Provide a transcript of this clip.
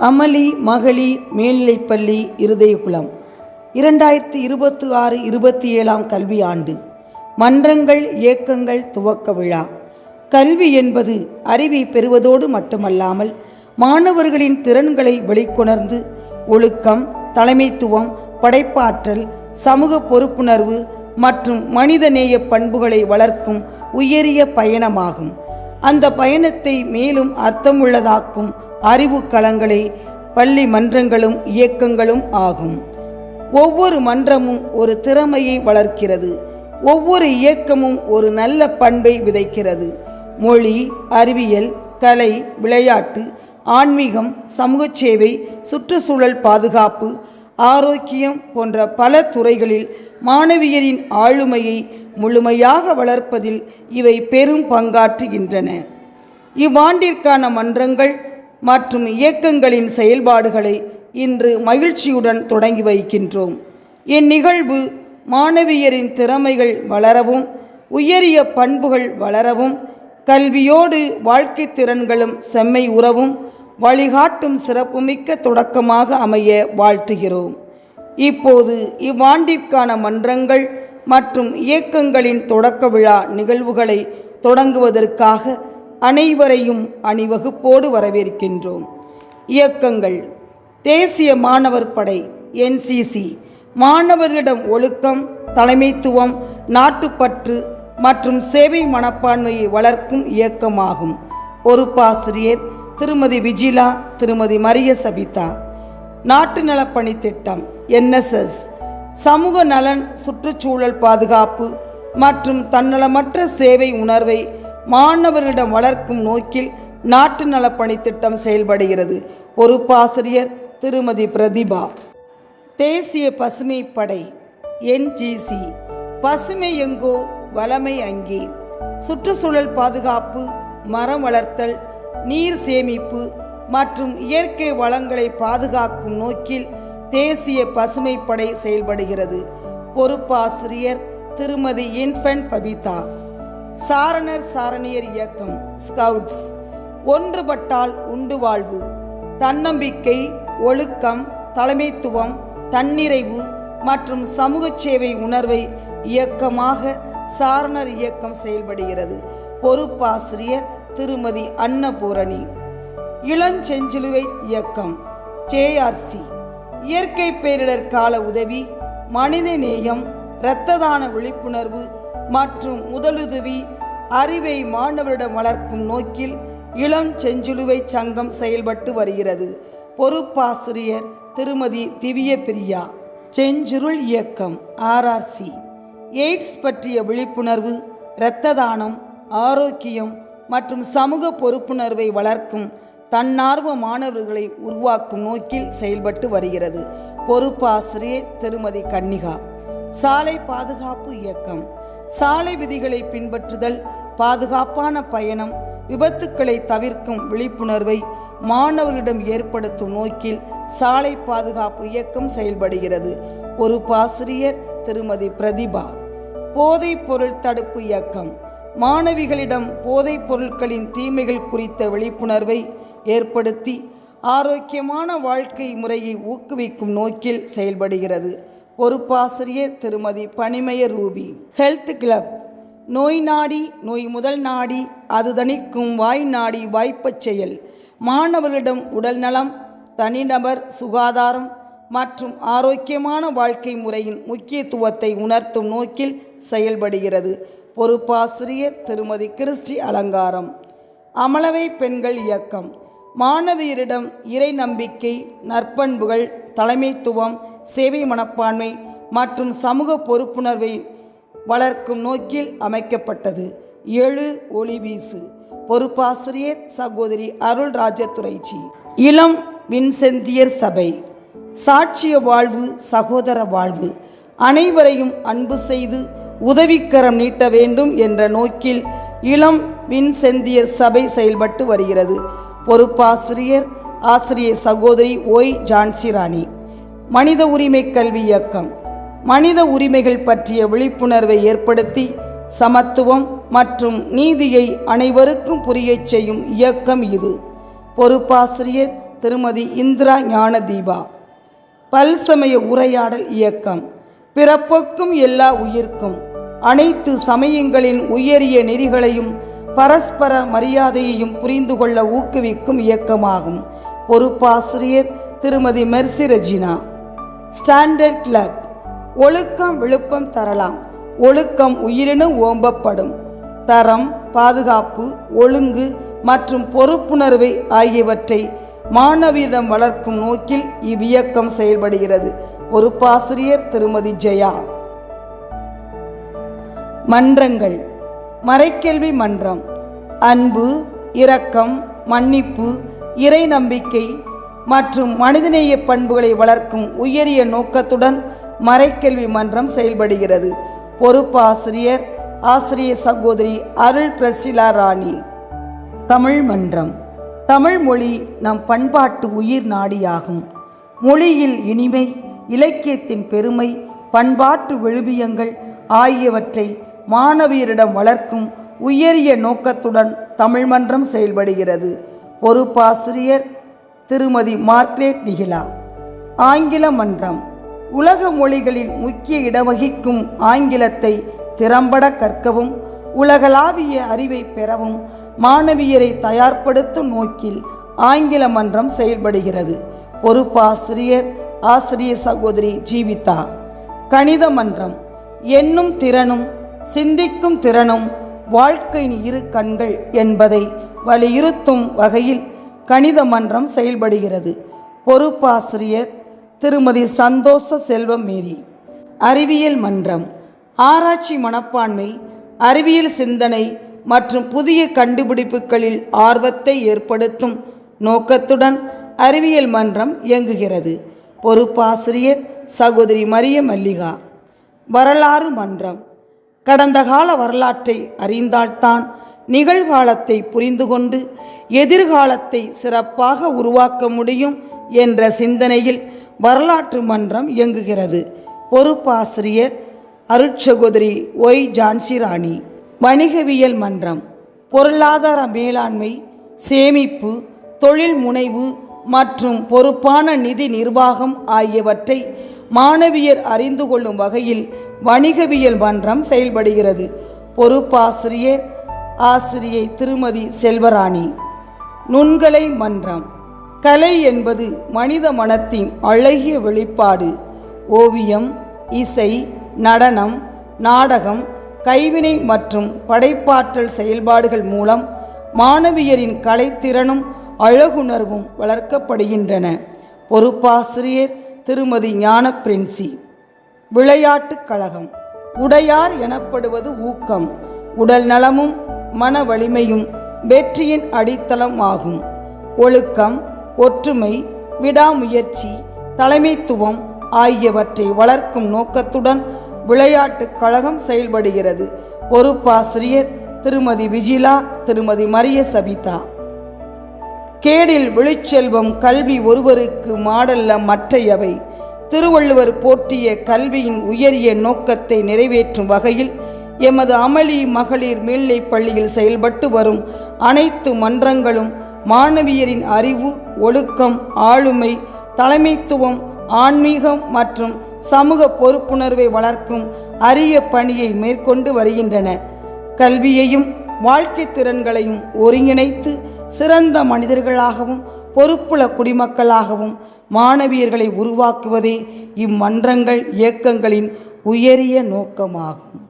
அமளி மகளிர் மேல்நிலைப்பள்ளி இருதயகுளம் 2026-27 கல்வியாண்டு மன்றங்கள் இயக்கங்கள் துவக்க விழா. கல்வி என்பது அறிவை பெறுவதோடு மட்டுமல்லாமல் மாணவர்களின் திறன்களை வெளிக்கொணர்ந்து ஒழுக்கம், தலைமைத்துவம், படைப்பாற்றல், சமூக பொறுப்புணர்வு மற்றும் மனிதநேய பண்புகளை வளர்க்கும் உயரிய பயணமாகும். அந்த பயணத்தை மேலும் அர்த்தமுள்ளதாக்கும் அறிவு களங்களே பள்ளி மன்றங்களும் இயக்கங்களும் ஆகும். ஒவ்வொரு மன்றமும் ஒரு திறமையை வளர்க்கிறது. ஒவ்வொரு இயக்கமும் ஒரு நல்ல பண்பை விதைக்கிறது. மொழி, அறிவியல், கலை, விளையாட்டு, ஆன்மீகம், சமூக சேவை, சுற்றுச்சூழல் பாதுகாப்பு, ஆரோக்கியம் போன்ற பல துறைகளில் மாணவியரின் ஆளுமையை முழுமையாக வளர்ப்பதில் இவை பெரும் பங்காற்றுகின்றன. இவ்வாண்டிற்கான மன்றங்கள் மற்றும் இயக்கங்களின் செயல்பாடுகளை இன்று மகிழ்ச்சியுடன் தொடங்கி வைக்கின்றோம். இந்நிகழ்வு மாணவியரின் திறமைகள் வளரவும், உயரிய பண்புகள் வளரவும், கல்வியோடு வாழ்க்கை திறன்களும் செம்மை உறவும் வழிகாட்டும் சிறப்புமிக்க தொடக்கமாக அமைய வாழ்த்துகிறோம். இப்போது இவ்வாண்டிற்கான மன்றங்கள் மற்றும் இயக்கங்களின் தொடக்க விழா நிகழ்வுகளை தொடங்குவதற்காக அனைவரையும் அணிவகுப்போடு வரவேற்கின்றோம். இயக்கங்கள்: தேசிய மாணவர் படை NCC மாணவர்களிடம் ஒழுக்கம், தலைமைத்துவம், நாட்டுப்பற்று மற்றும் சேவை மனப்பான்மையை வளர்க்கும் இயக்கமாகும். பொறுப்பாசிரியர் திருமதி விஜிலா, திருமதி மரிய சபிதா. நாட்டு நலப்பணி திட்டம் NSS சமூக நலன், சுற்றுச்சூழல் பாதுகாப்பு மற்றும் தன்னலமற்ற சேவை உணர்வை மாணவர்களிடம் வளர்க்கும் நோக்கில் நாட்டு நலப்பணி திட்டம் செயல்படுகிறது. பொறுப்பாசிரியர் திருமதி பிரதிபா. தேசிய பசுமை படை NGC பசுமை எங்கோ வளமை அங்கே. சுற்றுச்சூழல் பாதுகாப்பு, மரம் வளர்த்தல், நீர் சேமிப்பு மற்றும் இயற்கை வளங்களை பாதுகாக்கும் நோக்கில் தேசிய பசுமை படை செயல்படுகிறது. பொறுப்பாசிரியர் திருமதி இன்ஃபன்ட் பபிதா. சாரணர் சாரணியர் இயக்கம் ஸ்கவுட்ஸ் ஒன்றுபட்டால் உண்டு வாழ்வு. தன்னம்பிக்கை, ஒழுக்கம், தலைமைத்துவம், தன்னிறைவு மற்றும் சமூக சேவை உணர்வை இயக்கமாக சாரணர் இயக்கம் செயல்படுகிறது. பொறுப்பாசிரியர் திருமதி அன்னபூரணி. இளஞ்செஞ்சிலுவை இயக்கம் JRC இயற்கை பேரிடர் கால உதவி, மனித நேயம், இரத்த தான விழிப்புணர்வு மற்றும் முதலுதவி அறிவை மாணவரிடம் வளர்க்கும் நோக்கில் இளம் செஞ்சிலுவை சங்கம் செயல்பட்டு வருகிறது. பொறுப்பாசிரியர் திருமதி திவ்ய பிரியா. செஞ்சுருள் இயக்கம் RRC எய்ட்ஸ் பற்றிய விழிப்புணர்வு, இரத்த தானம், ஆரோக்கியம் மற்றும் சமூக பொறுப்புணர்வை வளர்க்கும் தன்னார்வ மாணவர்களை உருவாக்கும் நோக்கில் செயல்பட்டு வருகிறது. பொறுப்பாசிரியர் திருமதி கன்னிகா. சாலை பாதுகாப்பு இயக்கம் சாலை விதிகளை பின்பற்றுதல், பாதுகாப்பான பயணம், விபத்துக்களை தவிர்க்கும் விழிப்புணர்வை மாணவர்களிடம் ஏற்படுத்தும் நோக்கில் சாலை பாதுகாப்பு இயக்கம் செயல்படுகிறது. பொறுப்பாசிரியர் திருமதி பிரதிபா. போதைப் பொருள் தடுப்பு இயக்கம் மாணவிகளிடம் போதைப் பொருட்களின் தீமைகள் குறித்த விழிப்புணர்வை ஏற்படுத்தி ஆரோக்கியமான வாழ்க்கை முறையை ஊக்குவிக்கும் நோக்கில் செயல்படுகிறது. பொறுப்பாசிரியர் திருமதி பனிமய ரூபி. ஹெல்த் கிளப் நோய் நாடி நோய் முதல் நாடி அது தணிக்கும் வாய் நாடி வாய்ப்பச் செயல் மாணவர்களிடம் உடல் நலம், தனிநபர் சுகாதாரம் மற்றும் ஆரோக்கியமான வாழ்க்கை முறையின் முக்கியத்துவத்தை உணர்த்தும் நோக்கில் செயல்படுகிறது. பொறுப்பாசிரியர் திருமதி கிறிஸ்டி அலங்காரம். அமலவை பெண்கள் இயக்கம் மாணவியரிடம் இறை நம்பிக்கை, நற்பண்புகள், தலைமைத்துவம், சேவை மனப்பான்மை மற்றும் சமூக பொறுப்புணர்வை வளர்க்கும் நோக்கில் அமைக்கப்பட்டது. 7 ஒளி வீசு. பொறுப்பாசிரியர் சகோதரி அருள் ராஜதுரைச்சி. இளம் வின்செந்தியர் சபை சாட்சிய வாழ்வு, சகோதர வாழ்வு, அனைவரையும் அன்பு செய்து உதவிக்கரம் நீட்ட வேண்டும் என்ற நோக்கில் இளம் வின்செந்தியர் சபை செயல்பட்டு வருகிறது. பொறுப்பாசிரியர் ஆசிரியர் சகோதரி ஒய் ஜான்சி ராணி. மனித உரிமை கல்வி இயக்கம் மனித உரிமைகள் பற்றிய விழிப்புணர்வை ஏற்படுத்தி சமத்துவம் மற்றும் நீதியை அனைவருக்கும் புரியச் செய்யும் இயக்கம் இது. பொறுப்பாசிரியர் திருமதி இந்திரா ஞானதீபா. பல்சமய உரையாடல் இயக்கம் பிறப்புக்கும் எல்லா உயிர்க்கும் அனைத்து சமயங்களின் உயரிய நெறிகளையும் பரஸ்பர மரியாதையையும் புரிந்து கொள்ள ஊக்குவிக்கும் இயக்கமாகும். பொறுப்பாசிரியர் திருமதி மெர்சி ரெஜினா. ஸ்டாண்டர்ட் கிளப் ஒழுக்கம் விழுப்பம் தரலாம், ஒழுக்கம் உயிரினு ஓம்பப்படும். தரம், பாதுகாப்பு, ஒழுங்கு மற்றும் பொறுப்புணர்வை ஆகியவற்றை மாணவியிடம் வளர்க்கும் நோக்கில் இவ்வியக்கம் செயல்படுகிறது. பொறுப்பாசிரியர் திருமதி ஜெயா. மன்றங்கள். மறைக்கல்வி மன்றம் அன்பு, இரக்கம், மன்னிப்பு, இறை நம்பிக்கை மற்றும் மனிதநேய பண்புகளை வளர்க்கும் உயரிய நோக்கத்துடன் மறைக்கல்வி மன்றம் செயல்படுகிறது. பொறுப்பாசிரியர் ஆசிரிய சகோதரி அருள் பிரசிலா ராணி. தமிழ் மன்றம். தமிழ் மொழி நம் பண்பாட்டு உயிர் நாடியாகும். மொழியில் இனிமை, இலக்கியத்தின் பெருமை, பண்பாட்டு விழுமியங்கள் ஆகியவற்றை மாணவியரிடம் வளர்க்கும் உயரிய நோக்கத்துடன் தமிழ் மன்றம் செயல்படுகிறது. பொறுப்பாசிரியர் திருமதி மார்க்ரெட் நிகிலா. ஆங்கில மன்றம் உலக மொழிகளில் முக்கிய இடம் வகிக்கும் ஆங்கிலத்தை திறம்பட கற்கவும் உலகளாவிய அறிவை பெறவும் மாணவியரை தயார்படுத்தும் நோக்கில் ஆங்கில மன்றம் செயல்படுகிறது. பொறுப்பாசிரியர் ஆசிரிய சகோதரி ஜீவிதா. கணித மன்றம் எண்ணும் திறனும் சிந்திக்கும் திறனும் வாழ்க்கையின் இரு கண்கள் என்பதை வலியுறுத்தும் வகையில் கணித மன்றம் செயல்படுகிறது. பொறுப்பாசிரியர் திருமதி சந்தோஷ செல்வம் மேரி. அறிவியல் மன்றம் ஆராய்ச்சி மனப்பான்மை, அறிவியல் சிந்தனை மற்றும் புதிய கண்டுபிடிப்புகளில் ஆர்வத்தை ஏற்படுத்தும் நோக்கத்துடன் அறிவியல் மன்றம் இயங்குகிறது. பொறுப்பாசிரியர் சகோதரி மரிய மல்லிகா. வரலாறு மன்றம் கடந்த கால வரலாற்றை அறிந்தால்தான் நிகழ்காலத்தை புரிந்து கொண்டு எதிர்காலத்தை சிறப்பாக உருவாக்க முடியும் என்ற சிந்தனையில் வரலாற்று மன்றம் இயங்குகிறது. பொறுப்பாசிரியர் அருட்சகோதரி ஒய் ஜான்சி ராணி. வணிகவியல் மன்றம் பொருளாதார மேலாண்மை, சேமிப்பு, தொழில் முனைவு மற்றும் பொறுப்பான நிதி நிர்வாகம் ஆகியவற்றை மாணவியர் அறிந்து கொள்ளும் வகையில் வணிகவியல் மன்றம் செயல்படுகிறது. பொறுப்பாசிரியர் ஆசிரியை திருமதி செல்வராணி. நுண்கலை மன்றம் கலை என்பது மனித மனத்தின் அழகிய வெளிப்பாடு. ஓவியம், இசை, நடனம், நாடகம், கைவினை மற்றும் படைப்பாற்றல் செயல்பாடுகள் மூலம் மாணவியரின் கலைத்திறனும் அழகுணர்வும் வளர்க்கப்படுகின்றன. பொறுப்பாசிரியர் திருமதி ஞான பிரின்சி. விளையாட்டுக் கழகம் உடையார் எனப்படுவது ஊக்கம், உடல் நலமும் மன வலிமையும் வெற்றியின் அடித்தளம் ஆகும். ஒழுக்கம், ஒற்றுமை, விடாமுயற்சி, தலைமைத்துவம் ஆகியவற்றை வளர்க்கும் நோக்கத்துடன் விளையாட்டுக் கழகம் செயல்படுகிறது. பொறுப்பாசிரியர் திருமதி விஜிலா, திருமதி மரிய சபிதா. கேடில் விழிச்செல்வம் கல்வி ஒருவருக்கு மாடல்ல மற்றையவை. திருவள்ளுவர் போற்றிய கல்வியின் உயரிய நோக்கத்தை நிறைவேற்றும் வகையில் எமது அமளி மகளிர் மேல்நிலைப் பள்ளியில் செயல்பட்டு வரும் அனைத்து மன்றங்களும் மாணவியரின் அறிவு, ஒழுக்கம், ஆளுமை, தலைமைத்துவம், ஆன்மீகம் மற்றும் சமூக பொறுப்புணர்வை வளர்க்கும் அரிய பணியை மேற்கொண்டு வருகின்றன. கல்வியையும் வாழ்க்கை திறன்களையும் ஒருங்கிணைத்து சிறந்த மனிதர்களாகவும் பொறுப்புள்ள குடிமக்களாகவும் மாணவியர்களை உருவாக்குவதே இம்மன்றங்கள் இயக்கங்களின் உயரிய நோக்கமாகும்.